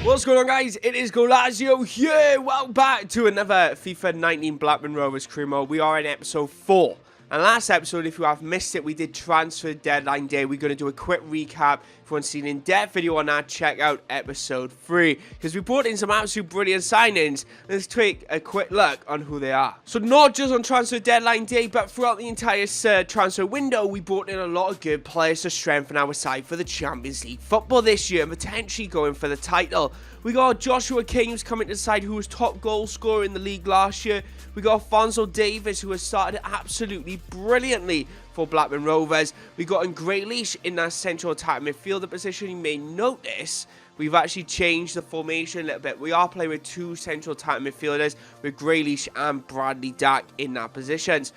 What's going on, guys? It is Goalazio here. Welcome back to another FIFA 19 Blackburn Rovers Career Mode. We are in episode 4. And last episode, if you have missed it, we did transfer deadline day. We're going to do a quick recap. If you want to see an in-depth video on that, check out episode 3. Because we brought in some absolute brilliant signings. Let's take a quick look on who they are. So not just on transfer deadline day, but throughout the entire transfer window, we brought in a lot of good players to strengthen our side for the Champions League football this year and potentially going for the title. We got Jozwick who's coming to the side, who was top goal scorer in the league last year. We got Alphonso Davies, who has started absolutely brilliantly for Blackburn Rovers. We got Goalazio in that central attack midfielder position. You may notice we've actually changed the formation a little bit. We are playing with 2 central attack midfielders, with Goalazio and Bradley Dack in that positions.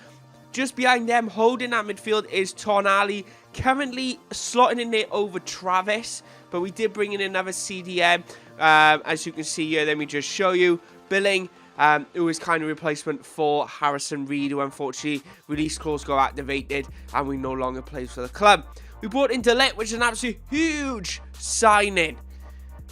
Just behind them, holding that midfield, is Tonali, currently slotting in there over Travis. But we did bring in another CDM, as you can see here. Let me just show you. Billing, who is kind of replacement for Harrison Reed, who unfortunately release clause got activated and we no longer plays for the club. We brought in Delit, which is an absolute huge signing.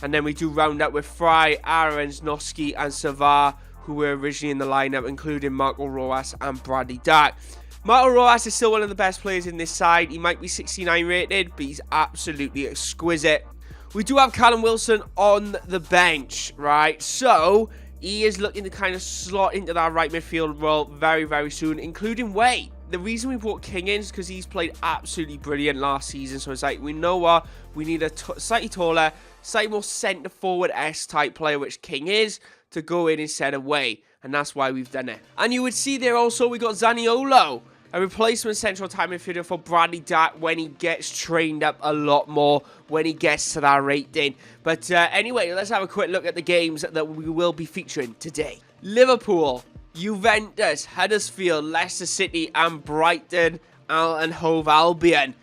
And then we do round up with Fry, Aarons, Noski and Savar, who were originally in the lineup, including Marco Rojas and Bradley Dack. Marco Rojas is still one of the best players in this side. He might be 69 rated, but he's absolutely exquisite. We do have Callum Wilson on the bench, right? So he is looking to kind of slot into that right midfield role very, very soon, including Way. The reason we brought King in is because he's played absolutely brilliant last season. So it's like, we know what? We need a slightly taller, slightly more centre-forward-esque type player, which King is, to go in instead of Way. And that's why we've done it. And you would see there also we got Zaniolo, a replacement central time midfielder for Bradley Dack when he gets trained up a lot more, when he gets to that rating. But anyway, let's have a quick look at the games that we will be featuring today. Liverpool, Juventus, Huddersfield, Leicester City and Brighton and Hove Albion.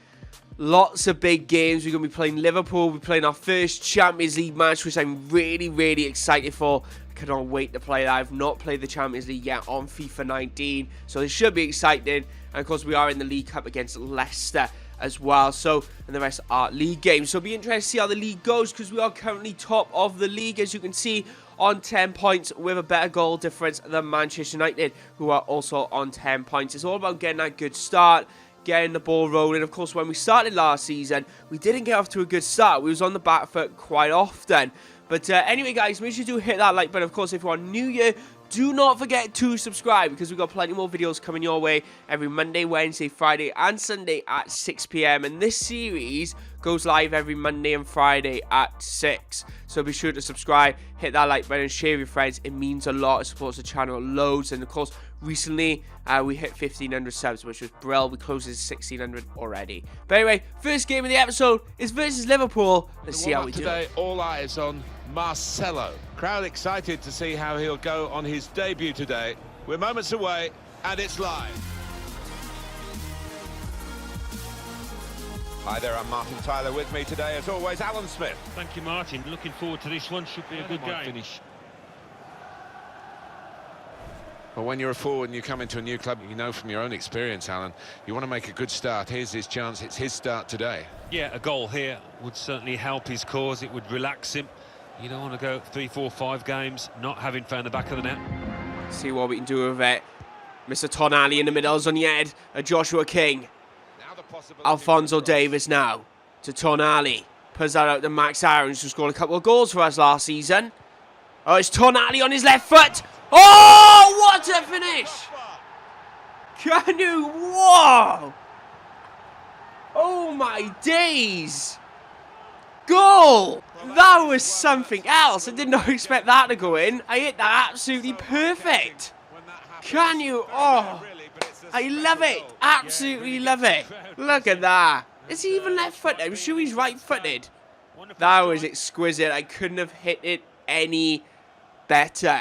Lots of big games. We're going to be playing Liverpool. We're playing our first Champions League match, which I'm really, really excited for. Cannot wait to play that. I've not played the Champions League yet on FIFA 19, so it should be exciting. And of course, we are in the League Cup against Leicester as well. So, and the rest are league games. So, it'll be interesting to see how the league goes, because we are currently top of the league, as you can see, on 10 points with a better goal difference than Manchester United, who are also on 10 points. It's all about getting that good start, getting the ball rolling. Of course, when we started last season, we didn't get off to a good start. We was on the back foot quite often. But anyway, guys, make sure you do hit that like button. Of course, if you are new here, do not forget to subscribe, because we've got plenty more videos coming your way every Monday, Wednesday, Friday, and Sunday at 6 p.m. And this series goes live every Monday and Friday at 6. So be sure to subscribe, hit that like button, share with your friends. It means a lot. It supports the channel loads. And of course, recently we hit 1,500 subs, which was brilliant. We closed at 1,600 already. But anyway, first game of the episode is versus Liverpool. Let's see how we do. Today, all eyes on Marcelo. Crowd excited to see how he'll go on his debut today. We're moments away, and it's live. Hi there, I'm Martin Tyler. With me today, as always, Alan Smith. Thank you, Martin. Looking forward to this one. Should be a good game. Finish. Well, when you're a forward and you come into a new club, you know from your own experience, Alan, you want to make a good start. Here's his chance. It's his start today. Yeah, a goal here would certainly help his cause. It would relax him. You don't want to go 3, 4, 5 games not having found the back of the net. See what we can do with it. Mr. Tonali in the middle is on the head. Joshua King. Alphonso Davies now to Tonali. Puts that out to Max Aarons, who scored a couple of goals for us last season. Oh, it's Tonali on his left foot. Oh, what a finish! Can you? Whoa! Oh my days! Goal! That was something else. I did not expect that to go in. I hit that absolutely perfect. Can you? Oh, I love it. Absolutely love it. Look at that. Is he even left-footed? I'm sure he's right-footed. That was exquisite. I couldn't have hit it any better.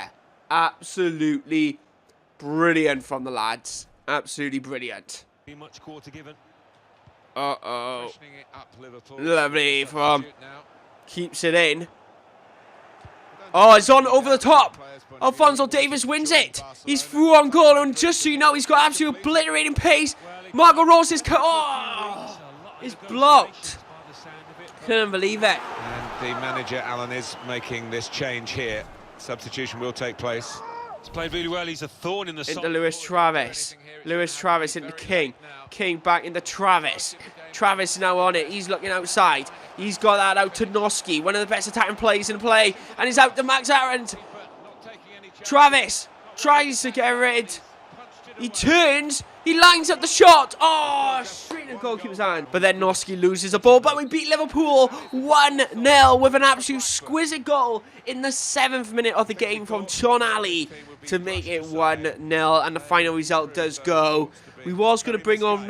Absolutely brilliant from the lads. Absolutely brilliant. Much quarter given. Uh-oh. Lovely from... Keeps it in. Oh, it's on over the top. Alphonso Davies wins it. He's through on goal, and just so you know, he's got absolute obliterating pace. Marco Rojas is... Oh! It's blocked. Couldn't believe it. And the manager, Alan, is making this change here. Substitution will take place. He's played really well. He's a thorn in the side. Into Lewis Travis. Lewis Travis into King. King back into Travis. Travis now on it. He's looking outside. He's got that out to Noski, one of the best attacking players in play. And he's out to Max Arendt. Travis tries to get rid. He turns. He lines up the shot. Oh, straight in the goalkeeper's hand. But then Noski loses the ball. But we beat Liverpool 1-0 with an absolute exquisite goal in the 7th minute of the game from Tonali to make it 1-0. And the final result does go. We was going to bring on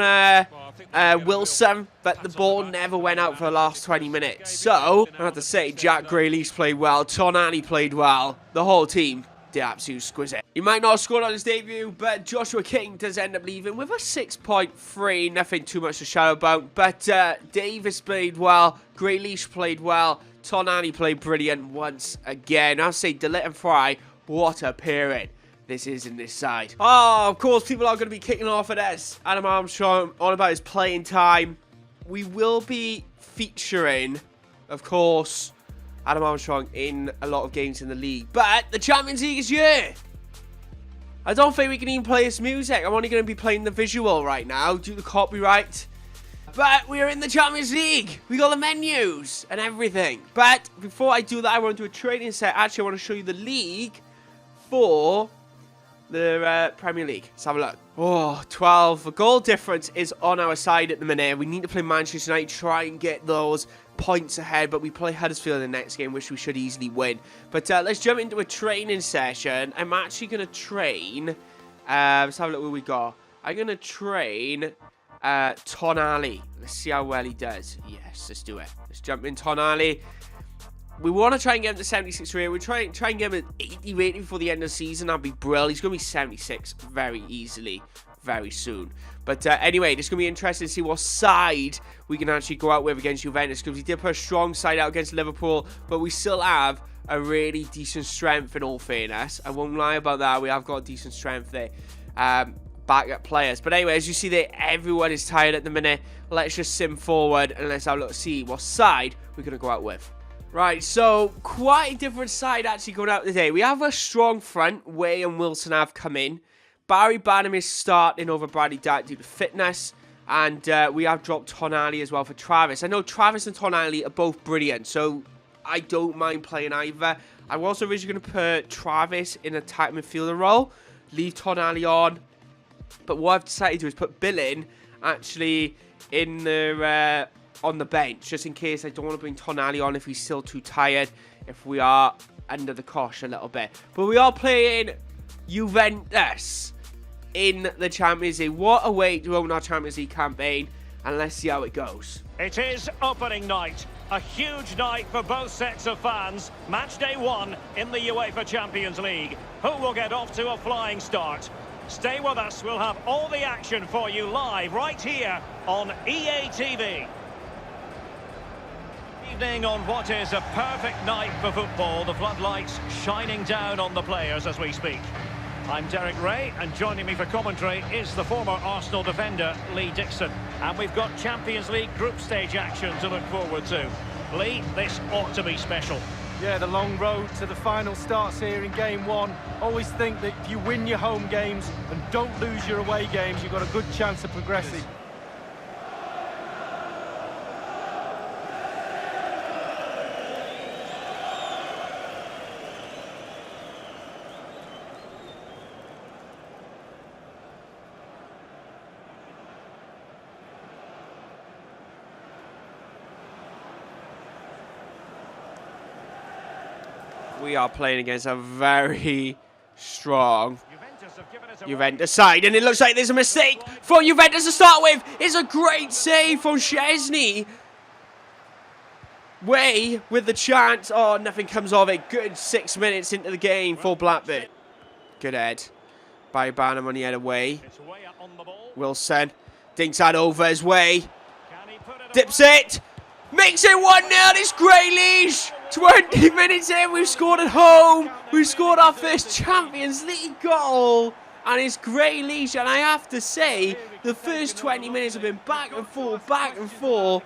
Wilson, but the ball never went out for the last 20 minutes. So, I have to say, Jack Grealish played well. Tonali played well. The whole team. The absolute exquisite. He might not have scored on his debut, but Joshua King does end up leaving with a 6.3. Nothing too much to shout about. But Davis played well. Grealish played well. Tonali played brilliant once again. I'll say Delit and Fry, what a pairing this is in this side. Oh, of course, people are going to be kicking off at this. Adam Armstrong on about his playing time. We will be featuring, of course, Adam Armstrong in a lot of games in the league. But the Champions League is here. I don't think we can even play this music. I'm only going to be playing the visual right now due to copyright. But we're in the Champions League. We got the menus and everything. But before I do that, I want to do a training set. Actually, I want to show you the league for the Premier League. Let's have a look. Oh, 12. The goal difference is on our side at the minute. We need to play Manchester United, try and get those points ahead, but we play Huddersfield in the next game, which we should easily win. But let's jump into a training session. I'm actually going to train. Let's have a look what we got. I'm going to train Tonali. Let's see how well he does. Yes, let's do it. Let's jump in Tonali. We want to try and get him to 76 rating. We're trying and get him at 80 rating before the end of the season. That'd be brilliant. He's going to be 76 very easily, very soon. But anyway, it's going to be interesting to see what side we can actually go out with against Juventus, because we did put a strong side out against Liverpool, but we still have a really decent strength in all fairness. I won't lie about that. We have got decent strength there. Backup players. But anyway, as you see there, everyone is tired at the minute. Let's just sim forward and let's have a look to see what side we're going to go out with. Right, so quite a different side actually going out today. We have a strong front. Way and Wilson have come in. Barry Banham is starting over Bradley Datt due to fitness. And we have dropped Tonali as well for Travis. I know Travis and Tonali are both brilliant, so I don't mind playing either. I was originally going to put Travis in attack midfielder role, leave Tonali on. But what I've decided to do is put Bill in, actually, in the on the bench, just in case I don't want to bring Tonali on if he's still too tired, if we are under the cosh a little bit. But we are playing Juventus in the Champions League. What a way to open our Champions League campaign, and let's see how it goes. It is opening night, a huge night for both sets of fans. Match day 1 in the UEFA Champions League. Who will get off to a flying start? Stay with us, we'll have all the action for you live right here on EA TV. Evening on what is a perfect night for football, the floodlights shining down on the players as we speak. I'm Derek Ray, and joining me for commentary is the former Arsenal defender, Lee Dixon. And we've got Champions League group stage action to look forward to. Lee, this ought to be special. Yeah, the long road to the final starts here in game 1. Always think that if you win your home games and don't lose your away games, you've got a good chance of progressing. We are playing against a very strong Juventus side, and it looks like there's a mistake for Juventus to start with. It's a great save from Szczesny. Way with the chance. Oh, nothing comes of it. Good 6 minutes into the game for Blackburn. Good head by Banham on the head away. Wilson dinks that over his way. Dips it. Makes it 1-0. It's Grealish. 20 minutes in, we've scored at home. We've scored our first Champions League goal. And it's Grealish. And I have to say, the first 20 minutes have been back and forth, back and forth.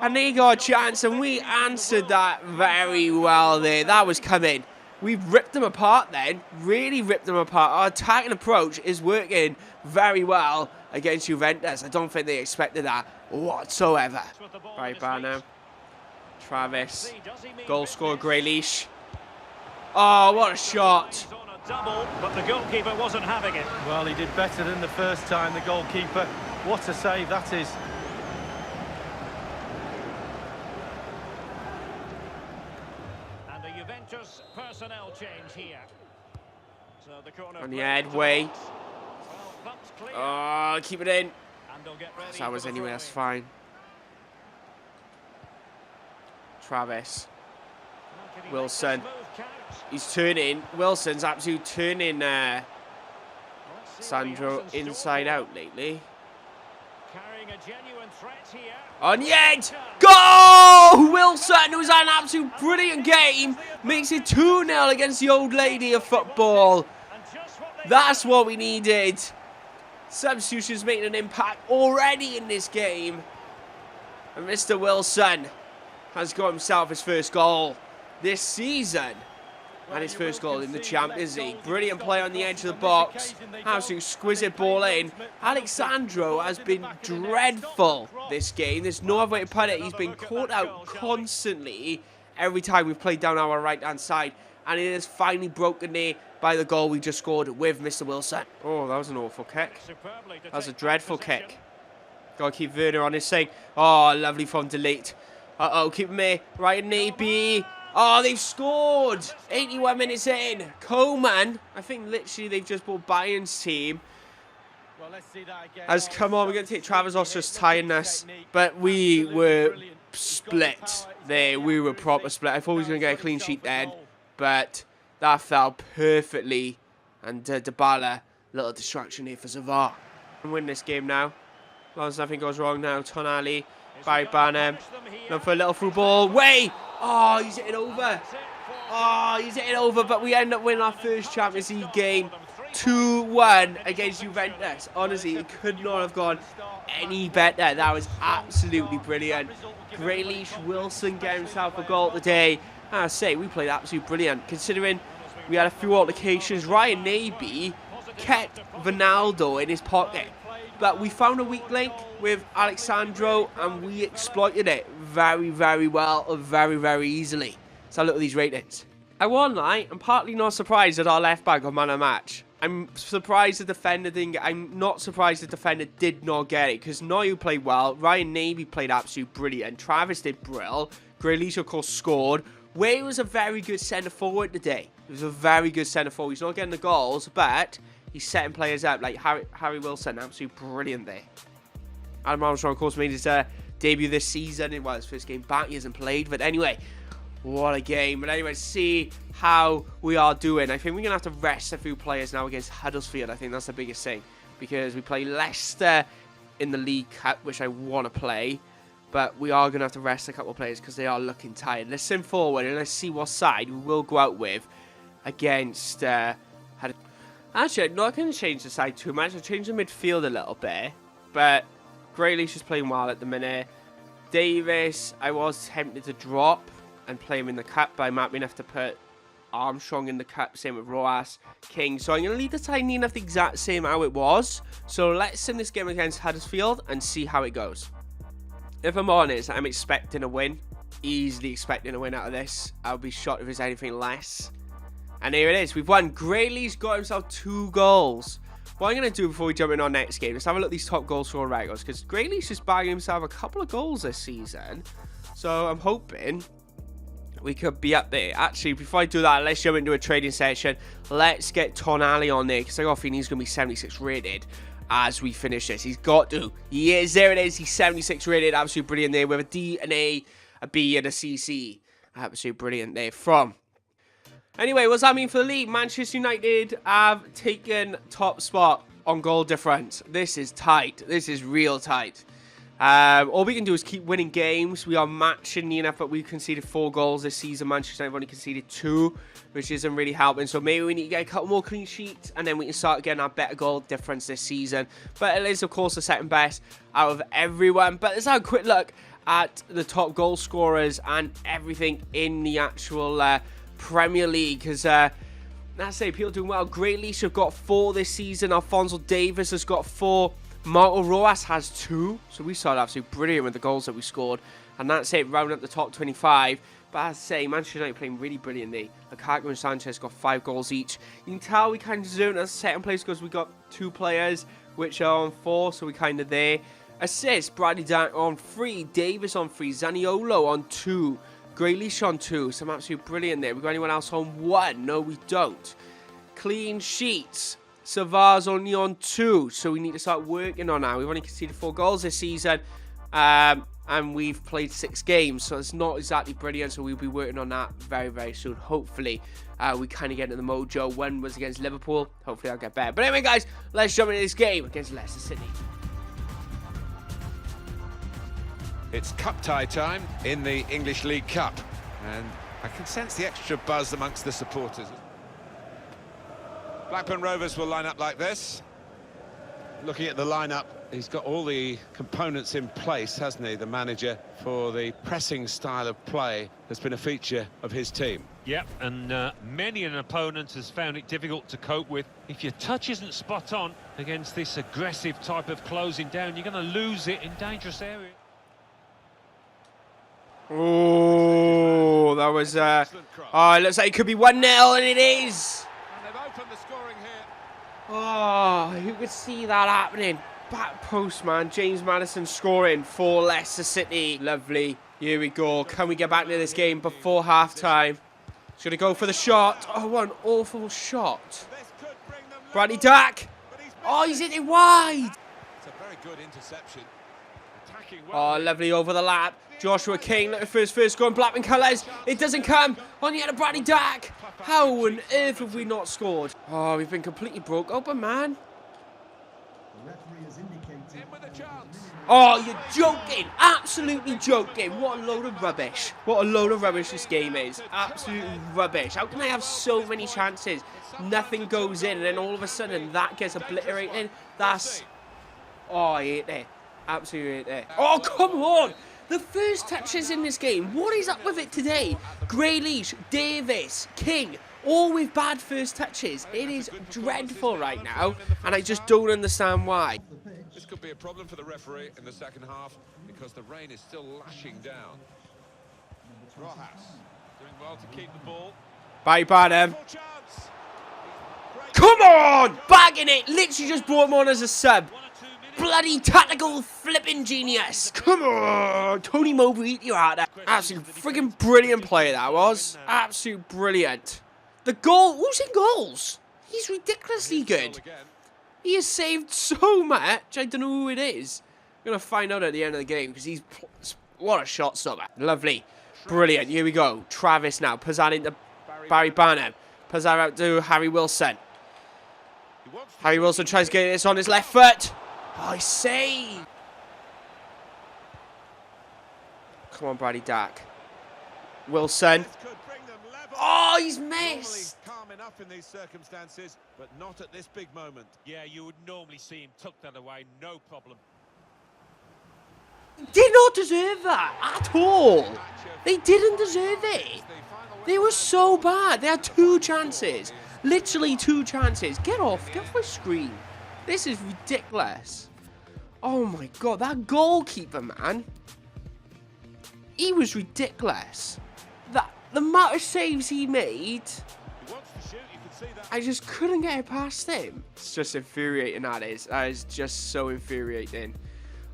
And they got a chance, and we answered that very well there. That was coming. We've ripped them apart then. Really ripped them apart. Our attacking approach is working very well against Juventus. I don't think they expected that whatsoever. Right back now. Travis. Goal scorer, Grealish. Oh, what a shot. Double, but the goalkeeper wasn't having it. Well, he did better than the first time, the goalkeeper. What a save that is. And the Juventus personnel change here. So the corner On the headway. Oh, keep it in. So that was anyway, that's fine. Travis. Wilson. He's turning. Wilson's absolutely turning Sandro inside out lately. Carrying a genuine threat here. On the edge. Goal! Wilson, who's had an absolute brilliant game, makes it 2-0 against the old lady of football. That's what we needed. Substitutions making an impact already in this game. And Mr. Wilson has got himself his first goal this season. And his first goal in the Champions League. Brilliant play on the edge of the box. Absolute exquisite ball in. Alexandro has been dreadful this game. There's no other way to put it. He's been caught out constantly every time we've played down our right-hand side. And it is finally broken there by the goal we just scored with Mr. Wilson. Oh, that was an awful kick. That was a dreadful kick. Got to keep Werner on his thing. Oh, lovely from Delete. Uh-oh, keep him here. Right in AB. Oh, they've scored! 81 minutes in. Coman, I think literally they've just bought Bayern's team. Well, let's see that again. As come on, we're going to take Travers off just tiredness. But we were split there. We were proper split. I thought we was going to get a clean sheet then. But that fell perfectly. And Dybala, little distraction here for Zavar. And win this game now. As long as nothing goes wrong now. Tonali, Barry Barnum. Look for a little through ball. Way! Oh, he's hit it over. Oh, he's hit it over. But we end up winning our first Champions League game 2-1 against Juventus. Honestly, it could not have gone any better. That was absolutely brilliant. Grealish, Wilson getting himself a goal today. I say, we played absolutely brilliant. Considering we had a few altercations. Ryan Naby kept Ronaldo in his pocket. But we found a weak link with Alexandro and we exploited it very, very well and very, very easily. So look at these ratings. I won't lie, I'm partly not surprised that our left back got man of match. I'm surprised the defender didn't get, I'm not surprised the defender did not get it because Noyu played well, Ryan Naby played absolutely brilliant, Travis did brill, Grealish of course scored. Way was a very good centre forward today. He was a very good centre forward. He's not getting the goals, but he's setting players up like Harry Wilson, absolutely brilliant there. Adam Armstrong, of course, made his debut this season. It was his first game back. He hasn't played, but anyway, what a game. But anyway, see how we are doing. I think we're going to have to rest a few players now against Huddersfield. I think that's the biggest thing because we play Leicester in the League Cup, which I want to play. But we are going to have to rest a couple of players because they are looking tired. Let's send forward and let's see what side we will go out with against Actually, I'm not going to change the side too much. I'll change the midfield a little bit. But Grealish is playing well at the minute. Davis, I was tempted to drop and play him in the cup. But I might be enough to put Armstrong in the cup. Same with Rojas, King. So I'm going to leave the side near enough the exact same how it was. So let's send this game against Huddersfield and see how it goes. If I'm honest, I'm expecting a win. Easily expecting a win out of this. I'll be shocked if there's anything less. And here it is. We've won. Grealish got himself 2 goals. What I'm going to do before we jump in our next game, let's have a look at these top goals for regulars. Because Grealish is bagging himself a couple of goals this season. So I'm hoping we could be up there. Actually, before I do that, let's jump into a trading session. Let's get Tonali on there. Because I got a feeling he's going to be 76 rated as we finish this. He's got to. He is. There it is. He's 76 rated. Absolutely brilliant there. With a D, an A, a B, and a CC. Absolutely brilliant there from. Anyway, what's that mean for the league? Manchester United have taken top spot on goal difference. This is tight. This is real tight. All we can do is keep winning games. We are matching the enough, but we've conceded 4 goals this season. Manchester United have only conceded 2, which isn't really helping. So maybe we need to get a couple more clean sheets, and then we can start getting our better goal difference this season. But it is, of course, the second best out of everyone. But let's have a quick look at the top goal scorers and everything in the actual Premier League. Because that's it, people doing well. Grealish have got 4 this season. Alphonso Davies has got 4. Marco Rojas has 2. So we started absolutely brilliant with the goals that we scored. And that's it, rounding up the top 25. But as I say, Manchester United playing really brilliantly. Lukaku and Sanchez got 5 goals each. You can tell we kind of zoned as second place because we got 2 players which are on 4, so we kind of there. Assists, Bradley Dack on 3, Davis on 3, Zaniolo on 2, Grealish on 2. Some absolutely brilliant there. We got anyone else on 1? No, we don't. Clean sheets, Savar's only on 2, so we need to start working on that. We've only conceded 4 goals this season. And we've played 6 games, so it's not exactly brilliant, so we'll be working on that very, very soon. Hopefully, we kind of get into the mojo. One was against Liverpool. Hopefully, I'll get better. But anyway, guys, let's jump into this game against Leicester City. It's cup tie time in the English League Cup, and I can sense the extra buzz amongst the supporters. Blackburn Rovers will line up like this. Looking at the lineup, he's got all the components in place, hasn't he, the manager, for the pressing style of play that's been a feature of his team. Yep, and many an opponent has found it difficult to cope with. If your touch isn't spot on against this aggressive type of closing down, you're going to lose it in dangerous areas. Oh, that was... oh, it looks like it could be 1-0, and it is! And they've opened the scoring here. Oh, who could see that happening? Back post, man. James Maddison scoring for Leicester City. Lovely. Here we go. Can we get back into this game before half-time? He's going to go for the shot. Oh, what an awful shot. Bradley Dack. Oh, he's hit it wide. It's a very good interception. Attacking well. Oh, lovely over the lap. Joshua King looking for his first goal in Blackburn colours. It doesn't come. On the head of Bradley Dack. How on earth have we not scored? Oh, we've been completely broke open, man. Oh, you're joking. Absolutely joking. What a load of rubbish. What a load of rubbish this game is. Absolutely rubbish. How can I have so many chances? Nothing goes in, and then all of a sudden that gets obliterated. That's... Oh, I hate it. Absolutely hate it. Oh, come on. The first touches in this game, what is up with it today? Grealish, Davis, King, all with bad first touches. It is dreadful right now, and I just don't understand why. This could be a problem for the referee in the second half because the rain is still lashing down. Rojas doing well to keep the ball. Bye, Badham. Come on! Bagging it! Literally just brought him on as a sub. Bloody tactical flipping genius. Come on. Tony Mowbray, you're out there. Absolute friggin' brilliant play that was. Absolute brilliant. The goal. Who's in goals? He's ridiculously good. He has saved so much. I don't know who it is. I'm going to find out at the end of the game because he's... What a shot stopper. Lovely. Brilliant. Here we go. Travis now. Pazan into Barry Barnum. Pazan out to Harry Wilson. Harry Wilson tries to get this on his left foot. Oh, he saved. Come on, Bradley Dack. Wilson. Oh, he's missed. Calm enough in these circumstances, but not at this big moment. Yeah, you would normally see him tuck that away, no problem. Did not deserve that at all. They didn't deserve it. They were so bad. They had 2 chances. Literally 2 chances. Get off my screen. This is ridiculous. Oh my god, that goalkeeper, man. He was ridiculous. The amount of saves he made, I just couldn't get it past him. It's just infuriating, that is. That is just so infuriating.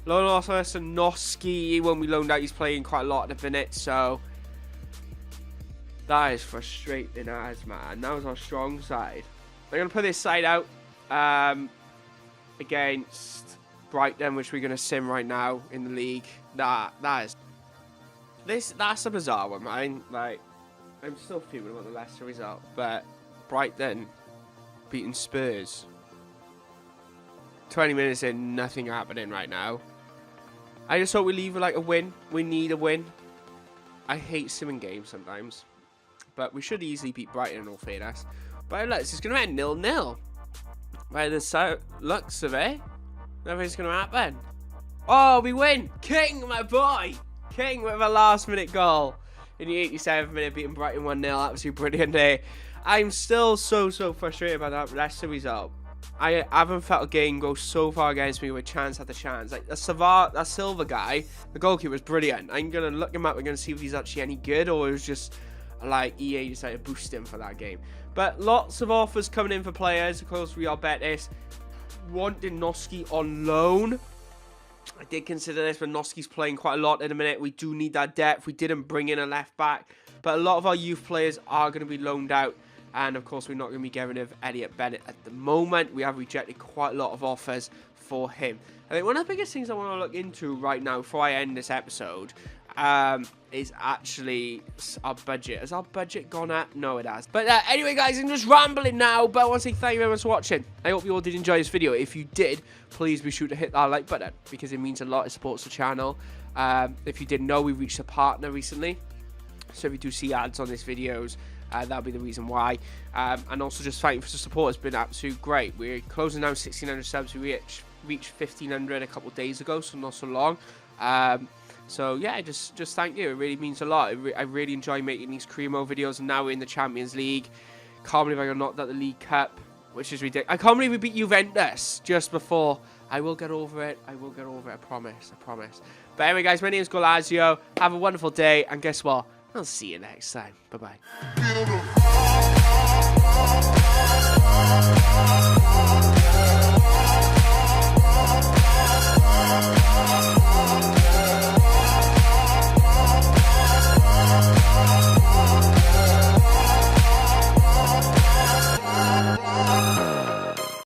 Loan off us and Noski. When we loaned out, he's playing quite a lot at the minute, so that is frustrating as, man. That was our strong side. I'm going to put this side out against Brighton, which we're going to sim right now in the league. That's a bizarre one, man. Like, I'm still fuming about the Leicester result, but Brighton beating Spurs. 20 minutes in, nothing happening right now. I just hope we leave with like a win. We need a win. I hate simming games sometimes, but we should easily beat Brighton in all fairness. But look, it's going to end 0-0. By the looks of it, nothing's going to happen. Oh, we win! King, my boy! King with a last-minute goal in the 87th minute, beating Brighton 1-0. Absolutely brilliant day. I'm still so frustrated by that Leicester result. I haven't felt a game go so far against me with chance after chance. Like that Silva guy, the goalkeeper, was brilliant. I'm gonna look him up. We're gonna see if he's actually any good, or it was just like EA decided to boost him for that game. But lots of offers coming in for players. Of course, Real Betis wanted Noski on loan. I did consider this, but Noski's playing quite a lot in a minute. We do need that depth. We didn't bring in a left back, but a lot of our youth players are going to be loaned out. And of course, we're not going to be getting rid of Elliot Bennett at the moment. We have rejected quite a lot of offers for him. I think one of the biggest things I want to look into right now before I end this episode is actually our budget. Has our budget gone up? No, it has. But anyway, guys, I'm just rambling now, but I want to say thank you very much for watching. I hope you all did enjoy this video. If you did, please be sure to hit that like button because it means a lot. It supports the channel. If you didn't know, we reached a partner recently. So if you do see ads on these videos, that'll be the reason why. And also just thank you for the support. It's been absolutely great. We're closing down 1,600 subs. We reached 1,500 a couple of days ago, so not so long. So yeah, just thank you. It really means a lot. I really enjoy making these Career Mode videos, and now we're in the Champions League. Can't believe I got knocked out the League Cup, which is ridiculous. I can't believe we beat Juventus just before. I will get over it. I will get over it. I promise. I promise. But anyway, guys, my name is Goalazio. Have a wonderful day, and guess what? I'll see you next time. Bye-bye.